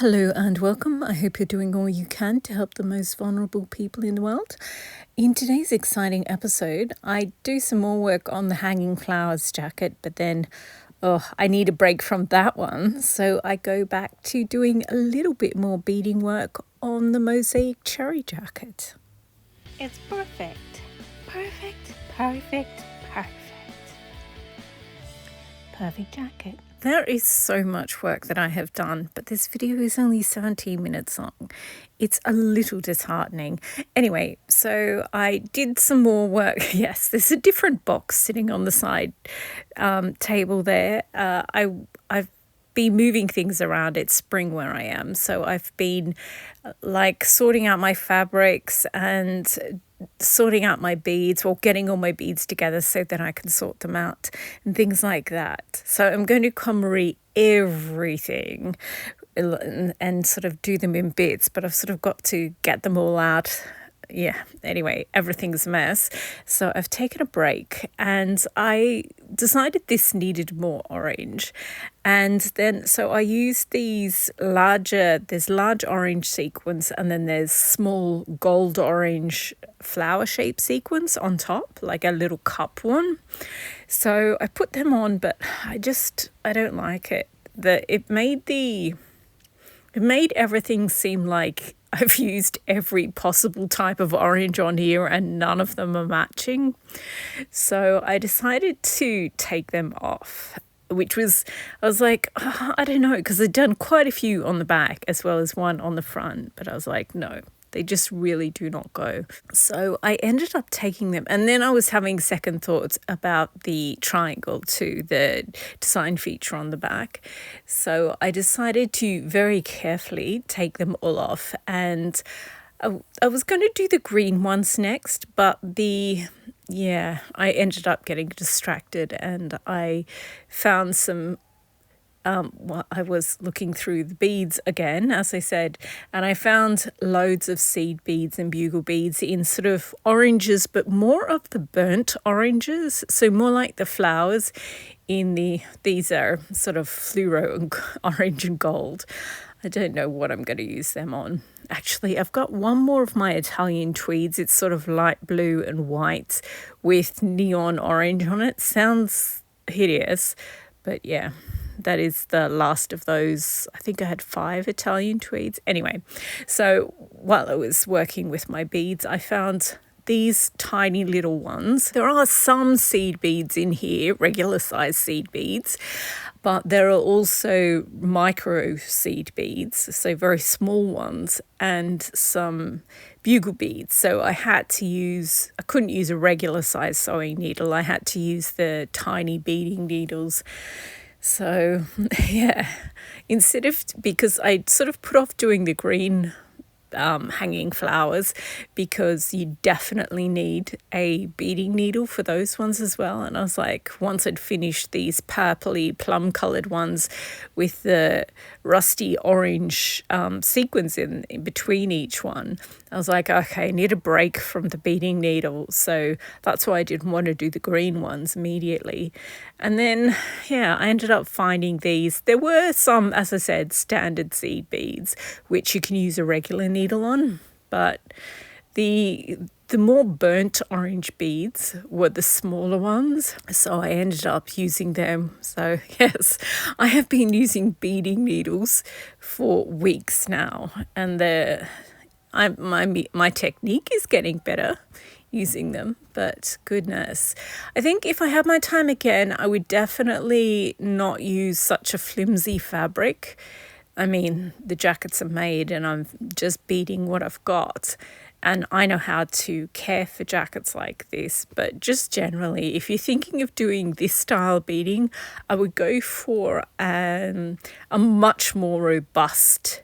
Hello and welcome. I hope you're doing all you can to help the most vulnerable people in the world. In today's exciting episode, I do some more work on the hanging flowers jacket, but then I need a break from that one. So I go back to doing a little bit more beading work on the Mosaic cherry jacket. It's perfect. Perfect, perfect, perfect. Perfect jacket. There is so much work that I have done, but this video is only 17 minutes long. It's a little disheartening. Anyway, so I did some more work. Yes, there's a different box sitting on the side table there. I've been moving things around. It's spring where I am, so I've been sorting out my fabrics and sorting out my beads, or getting all my beads together so that I can sort them out and things like that. So I'm going to commemorate everything and sort of do them in bits, but I've sort of got to get them all out. Yeah, anyway, everything's a mess. So I've taken a break and I decided this needed more orange. And then, so I used there's large orange sequins, and then there's small gold orange flower shaped sequins on top, like a little cup one. So I put them on, but I don't like it. It made everything seem like I've used every possible type of orange on here and none of them are matching. So I decided to take them off, I was like, I don't know, because I'd done quite a few on the back as well as one on the front, but I was like, no, they just really do not go. So I ended up taking them, and then I was having second thoughts about the triangle too, the design feature on the back. So I decided to very carefully take them all off, and I was going to do the green ones next, but I ended up getting distracted, and I found some I was looking through the beads again, as I said, and I found loads of seed beads and bugle beads in sort of oranges, but more of the burnt oranges, so more like the flowers these are sort of fluoro and orange and gold. I don't know what I'm going to use them on. Actually, I've got one more of my Italian tweeds. It's sort of light blue and white with neon orange on it. Sounds hideous, but yeah. That is the last of those. I think I had 5 Italian tweeds. Anyway, so while I was working with my beads, I found these tiny little ones. There are some seed beads in here, regular size seed beads, but there are also micro seed beads, so very small ones, and some bugle beads. So I couldn't use a regular size sewing needle. I had to use the tiny beading needles. So, yeah, because I sort of put off doing the green hanging flowers, because you definitely need a beading needle for those ones as well. And I was like, once I'd finished these purpley plum coloured ones with the rusty orange sequins in between each one, I was like, okay, I need a break from the beading needle. So that's why I didn't want to do the green ones immediately. And then, I ended up finding these. There were some, as I said, standard seed beads, which you can use a regular needle on. But the more burnt orange beads were the smaller ones. So I ended up using them. So yes, I have been using beading needles for weeks now. And my technique is getting better using them, but goodness, I think if I had my time again, I would definitely not use such a flimsy fabric. I mean, the jackets are made and I'm just beading what I've got, and I know how to care for jackets like this. But just generally, if you're thinking of doing this style beading, I would go for a much more robust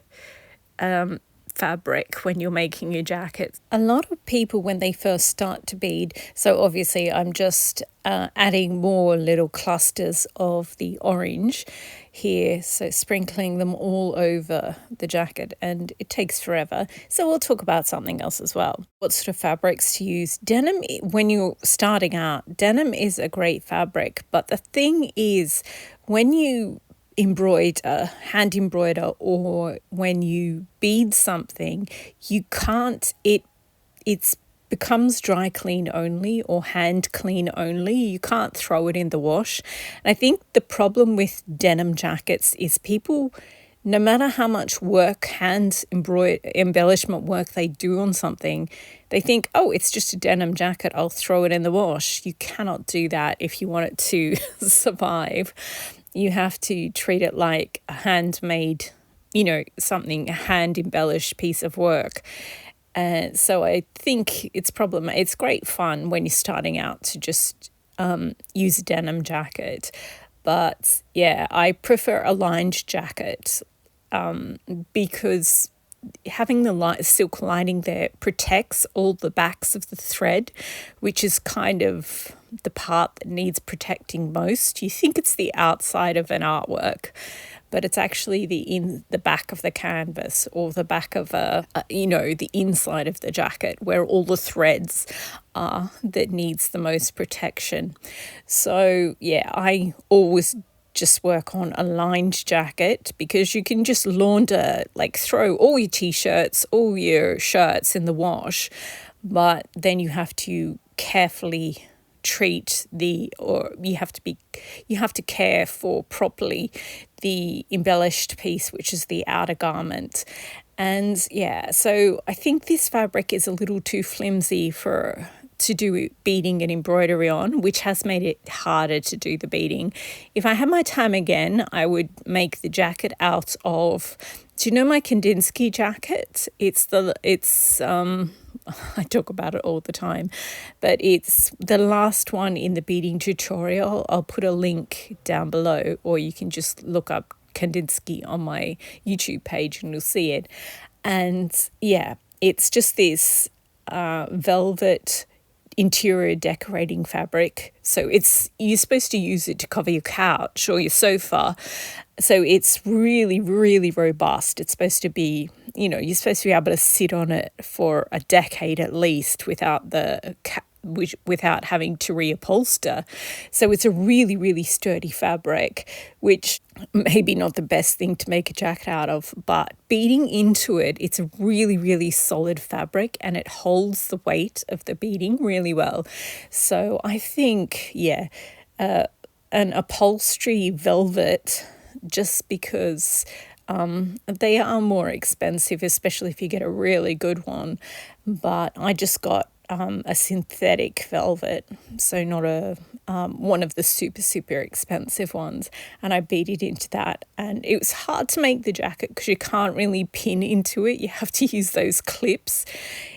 fabric when you're making your jacket. A lot of people, when they first start to bead, so obviously I'm just adding more little clusters of the orange here, so sprinkling them all over the jacket, and it takes forever. So we'll talk about something else as well. What sort of fabrics to use? Denim, when you're starting out, denim is a great fabric, but the thing is, when you hand embroider, or when you bead something, you can't, it's becomes dry clean only or hand clean only. You can't throw it in the wash. And I think the problem with denim jackets is people, no matter how much work, embellishment work they do on something, they think, oh, it's just a denim jacket, I'll throw it in the wash. You cannot do that if you want it to survive. You have to treat it like a handmade, something, a hand embellished piece of work. So I think it's great fun when you're starting out to just use a denim jacket. But yeah, I prefer a lined jacket because having the silk lining there protects all the backs of the thread, which is kind of the part that needs protecting most. You think it's the outside of an artwork, but it's actually the back of the canvas, or the back of the inside of the jacket, where all the threads are, that needs the most protection. So yeah, I always just work on a lined jacket, because you can just launder, like throw all your t-shirts, all your shirts in the wash, but then you have to carefully you have to care for properly the embellished piece, which is the outer garment. And yeah, so I think this fabric is a little too flimsy to do beading and embroidery on, which has made it harder to do the beading. If I had my time again, I would make the jacket out of, do you know my Kandinsky jacket? I talk about it all the time, but it's the last one in the beading tutorial. I'll put a link down below, or you can just look up Kandinsky on my YouTube page and you'll see it. And yeah, it's just this velvet interior decorating fabric. So you're supposed to use it to cover your couch or your sofa. So it's really, really robust. It's supposed to be, you're supposed to be able to sit on it for a decade at least without having to reupholster. So it's a really, really sturdy fabric, which maybe not the best thing to make a jacket out of, but beading into it, it's a really, really solid fabric, and it holds the weight of the beading really well. So I think, an upholstery velvet, just because they are more expensive, especially if you get a really good one. But I just got a synthetic velvet, so not one of the super, super expensive ones, and I beaded into that. And it was hard to make the jacket because you can't really pin into it. You have to use those clips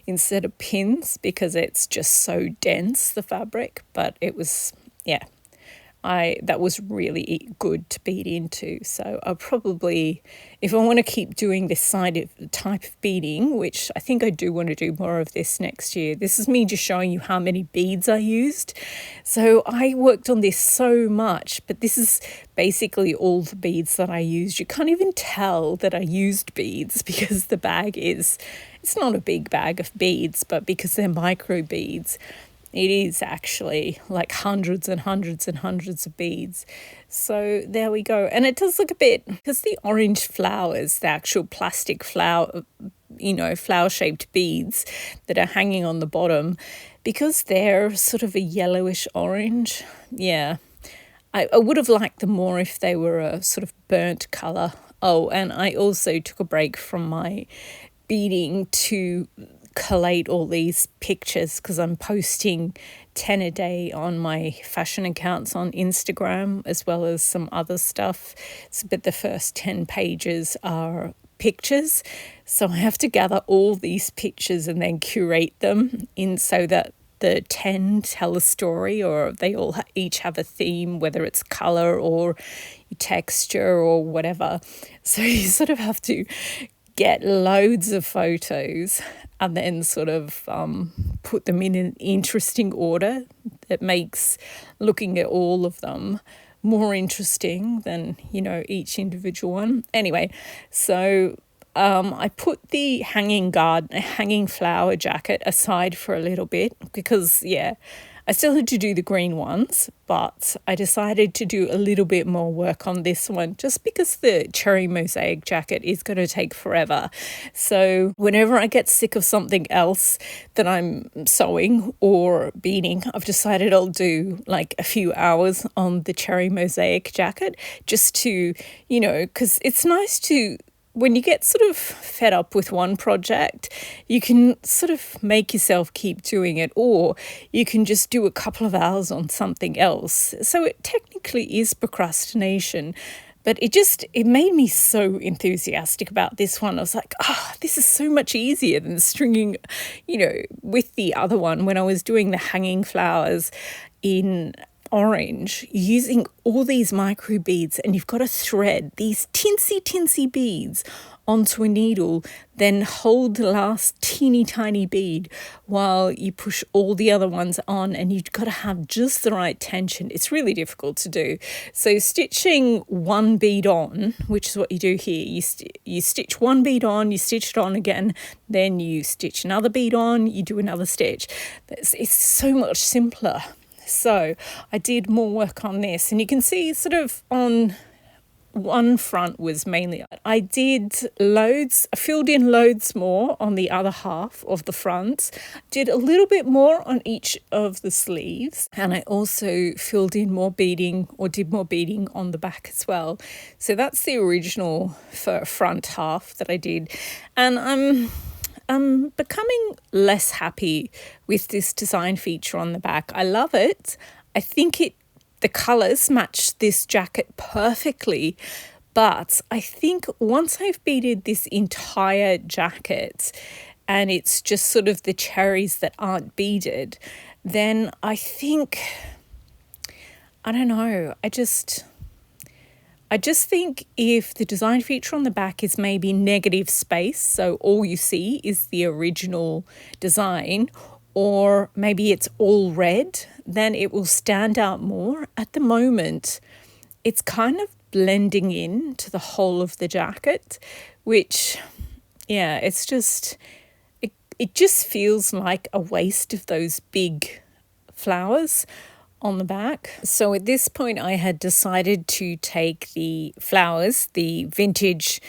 instead of pins because it's just so dense, the fabric. But it was, that was really good to bead into. So I'll probably, if I want to keep doing this type of beading, which I think I do want to do more of this next year. This is me just showing you how many beads I used. So I worked on this so much, but this is basically all the beads that I used. You can't even tell that I used beads because the bag it's not a big bag of beads, but because they're micro beads, it is actually like hundreds and hundreds and hundreds of beads. So there we go. And it does look a bit, because the orange flowers, the actual plastic flower, flower-shaped beads that are hanging on the bottom, because they're sort of a yellowish orange. Yeah, I would have liked them more if they were a sort of burnt colour. Oh, and I also took a break from my beading to collate all these pictures, because I'm posting 10 a day on my fashion accounts on Instagram, as well as some other stuff. But the first 10 pages are pictures, so I have to gather all these pictures and then curate them in so that the 10 tell a story, or they all each have a theme, whether it's color or texture or whatever. So you sort of have to get loads of photos and then sort of put them in an interesting order that makes looking at all of them more interesting than, each individual one. Anyway, so I put the hanging flower jacket aside for a little bit because, I still had to do the green ones, but I decided to do a little bit more work on this one just because the Cherry Mosaic jacket is going to take forever. So whenever I get sick of something else that I'm sewing or beading, I've decided I'll do like a few hours on the Cherry Mosaic jacket just to, because it's nice to, when you get sort of fed up with one project, you can sort of make yourself keep doing it, or you can just do a couple of hours on something else. So it technically is procrastination, but it made me so enthusiastic about this one. I was like, this is so much easier than stringing, with the other one when I was doing the hanging flowers in orange, using all these micro beads, and you've got to thread these tinsy beads onto a needle, then hold the last teeny tiny bead while you push all the other ones on, and you've got to have just the right tension. It's really difficult to do. So stitching one bead on, which is what you do here, you stitch one bead on, you stitch it on again, then you stitch another bead on, you do another stitch. It's so much simpler. So I did more work on this, and you can see sort of on one front was mainly, I did loads, I filled in loads more on the other half of the front, did a little bit more on each of the sleeves, and I also filled in more beading, or did more beading on the back as well. So that's the original front half that I did, and I'm becoming less happy with this design feature on the back. I love it. I think the colours match this jacket perfectly, but I think once I've beaded this entire jacket and it's just sort of the cherries that aren't beaded, then I think, I don't know, I just think if the design feature on the back is maybe negative space, so all you see is the original design, or maybe it's all red, then it will stand out more. At the moment, it's kind of blending in to the whole of the jacket, which, it's just, it just feels like a waste of those big flowers on the back. So at this point I had decided to take the flowers, the vintage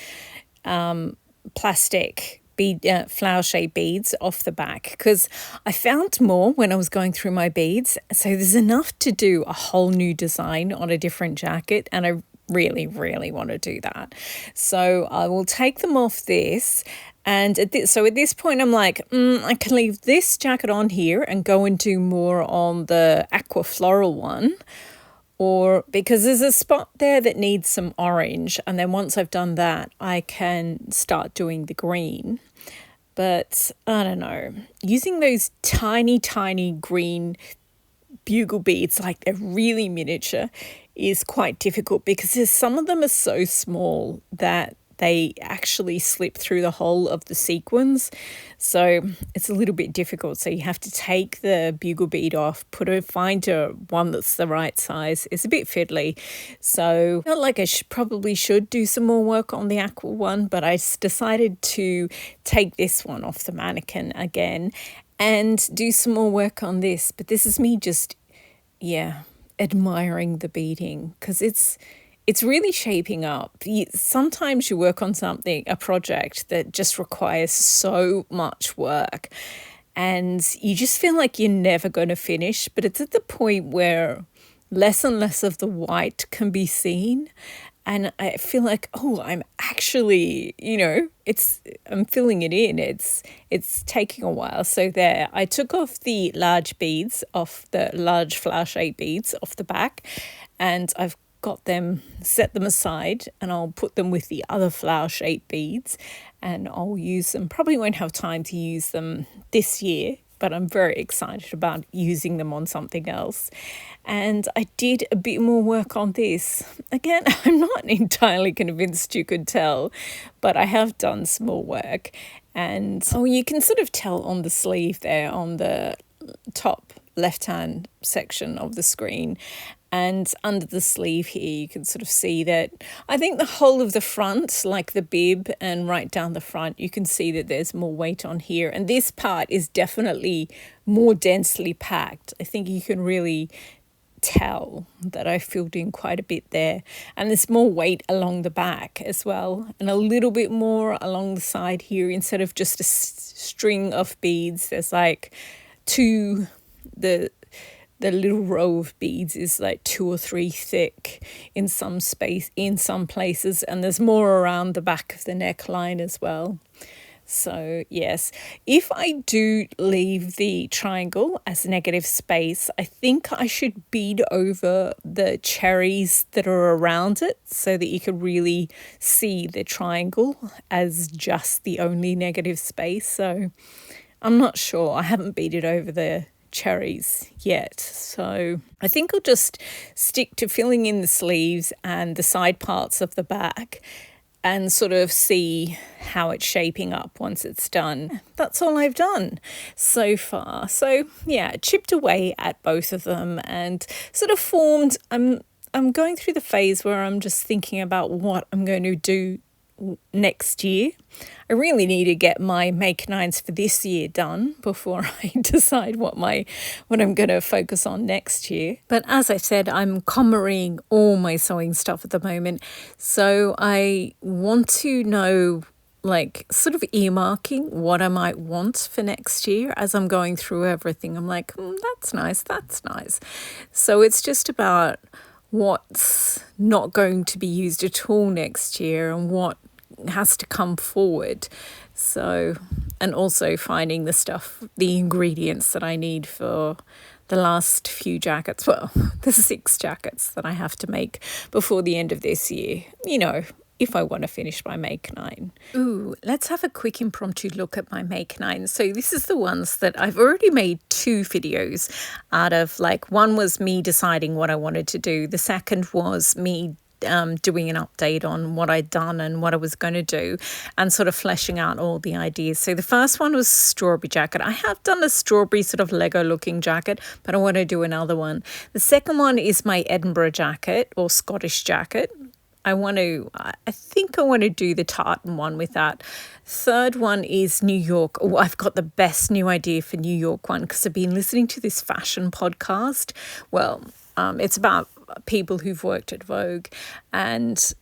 plastic bead flower shaped beads off the back, because I found more when I was going through my beads. So there's enough to do a whole new design on a different jacket, and I really want to do that. So I will take them off this. And at this point, I'm like, I can leave this jacket on here and go and do more on the aqua floral one, or because there's a spot there that needs some orange. And then once I've done that, I can start doing the green. But I don't know, using those tiny green bugle beads, like they're really miniature, is quite difficult because some of them are so small that they actually slip through the whole of the sequins. So it's a little bit difficult. So you have to take the bugle bead off, find one that's the right size. It's a bit fiddly. So I felt like I probably should do some more work on the aqua one, but I decided to take this one off the mannequin again and do some more work on this. But this is me just, admiring the beading, because it's really shaping up. Sometimes you work on a project that just requires so much work and you just feel like you're never going to finish, but it's at the point where less and less of the white can be seen. And I feel like, I'm actually, I'm filling it in. It's taking a while. So there, I took off the large flower shaped beads off the back, and I've got them, set them aside, and I'll put them with the other flower shaped beads, and I'll use them. Probably won't have time to use them this year, but I'm very excited about using them on something else. And I did a bit more work on this. Again, I'm not entirely convinced you could tell, but I have done some more work. And you can sort of tell on the sleeve there, on the top left-hand section of the screen. And under the sleeve here, you can sort of see that I think the whole of the front, like the bib and right down the front, you can see that there's more weight on here. And this part is definitely more densely packed. I think you can really tell that I filled in quite a bit there. And there's more weight along the back as well, and a little bit more along the side here. Instead of just a string of beads, there's like two, the little row of beads is like 2 or 3 thick in some places, and there's more around the back of the neckline as well. So yes, if I do leave the triangle as negative space, I think I should bead over the cherries that are around it so that you can really see the triangle as just the only negative space. So I'm not sure. I haven't beaded over the cherries yet, so I think I'll just stick to filling in the sleeves and the side parts of the back and sort of see how it's shaping up once it's done. That's all I've done so far. So yeah, chipped away at both of them and sort of formed, I'm going through the phase where I'm just thinking about what I'm going to do next year. I really need to get my make nines for this year done before I decide what I'm going to focus on next year. But as I said, I'm commoring all my sewing stuff at the moment, so I want to know, like, sort of earmarking what I might want for next year as I'm going through everything. I'm like, that's nice. So it's just about what's not going to be used at all next year and what has to come forward. So, and also finding the ingredients that I need for the last few jackets, well, the 6 jackets that I have to make before the end of this year, if I want to finish my make 9. Ooh, let's have a quick impromptu look at my make 9. So this is the ones that I've already made 2 videos out of. Like, one was me deciding what I wanted to do. The second was me doing an update on what I'd done and what I was going to do and sort of fleshing out all the ideas. So the first one was strawberry jacket. I have done a strawberry sort of Lego looking jacket, but I want to do another one. The second one is my Edinburgh jacket or Scottish jacket. I think I want to do the tartan one with that. Third one is New York. Oh, I've got the best new idea for New York one because I've been listening to this fashion podcast. Well, it's about people who've worked at Vogue, and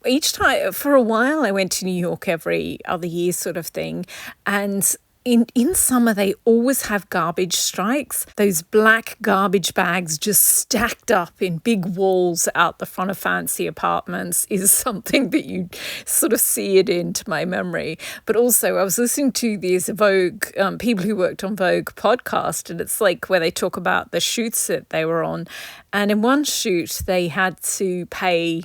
each time for a while I went to New York every other year sort of thing, and in summer they always have garbage strikes. Those black garbage bags just stacked up in big walls out the front of fancy apartments is something that you sort of see it into my memory. But also I was listening to this Vogue, people who worked on Vogue podcast, and it's like where they talk about the shoots that they were on. And in one shoot they had to pay,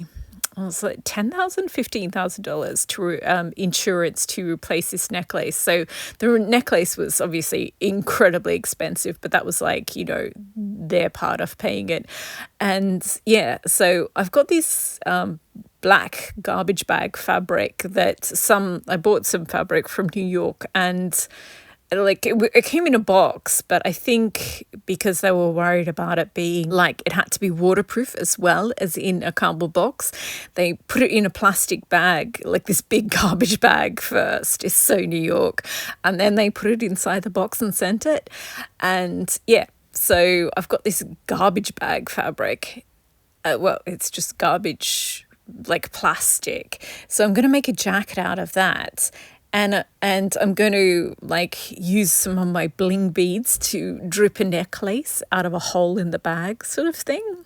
it was like $10,000, $15,000 to insurance to replace this necklace. So the necklace was obviously incredibly expensive, but that was like, their part of paying it. And yeah, so I've got this black garbage bag fabric I bought some fabric from New York, and like it came in a box, but I think because they were worried about it being like it had to be waterproof as well as in a cardboard box, they put it in a plastic bag, like this big garbage bag first. It's so New York. And then they put it inside the box and sent it. And yeah, so I've got this garbage bag fabric. It's just garbage, like plastic. So I'm going to make a jacket out of that. And I'm going to use some of my bling beads to drip a necklace out of a hole in the bag sort of thing.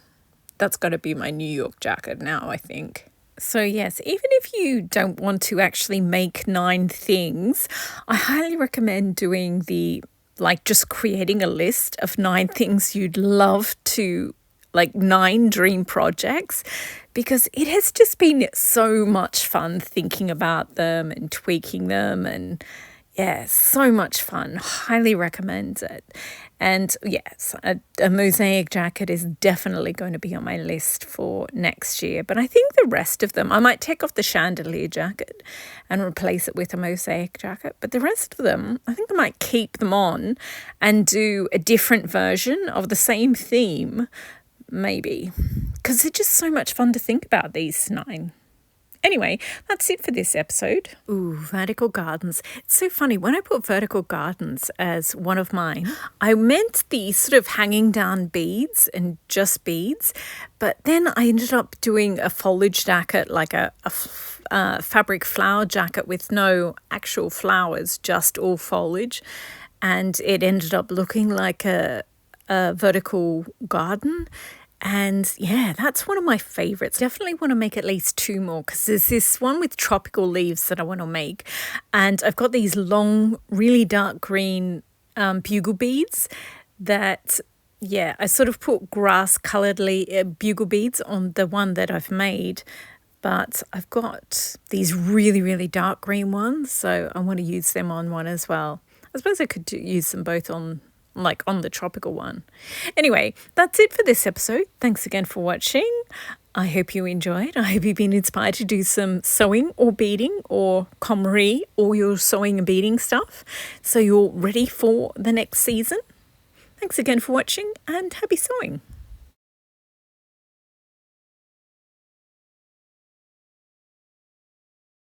That's going to be my New York jacket now, I think. So yes, even if you don't want to actually make 9 things, I highly recommend doing just creating a list of 9 things you'd love to, 9 dream projects, because it has just been so much fun thinking about them and tweaking them, and yeah, so much fun. Highly recommend it. And yes, a mosaic jacket is definitely going to be on my list for next year. But I think the rest of them, I might take off the chandelier jacket and replace it with a mosaic jacket. But the rest of them, I think I might keep them on and do a different version of the same theme, maybe, because they're just so much fun to think about, these 9. Anyway, that's it for this episode. Ooh, vertical gardens. It's so funny. When I put vertical gardens as one of mine, I meant the sort of hanging down beads and just beads. But then I ended up doing a foliage jacket, like a fabric flower jacket with no actual flowers, just all foliage. And it ended up looking like a vertical garden. And yeah, that's one of my favorites. Definitely want to make at least 2 more, because there's this one with tropical leaves that I want to make. And I've got these long, really dark green bugle beads that, yeah, I sort of put grass coloured bugle beads on the one that I've made. But I've got these really, really dark green ones, so I want to use them on one as well. I suppose I could use them both on the tropical one. Anyway, that's it for this episode. Thanks again for watching. I hope you enjoyed. I hope you've been inspired to do some sewing or beading or comrie or your sewing and beading stuff, so you're ready for the next season. Thanks again for watching, and happy sewing.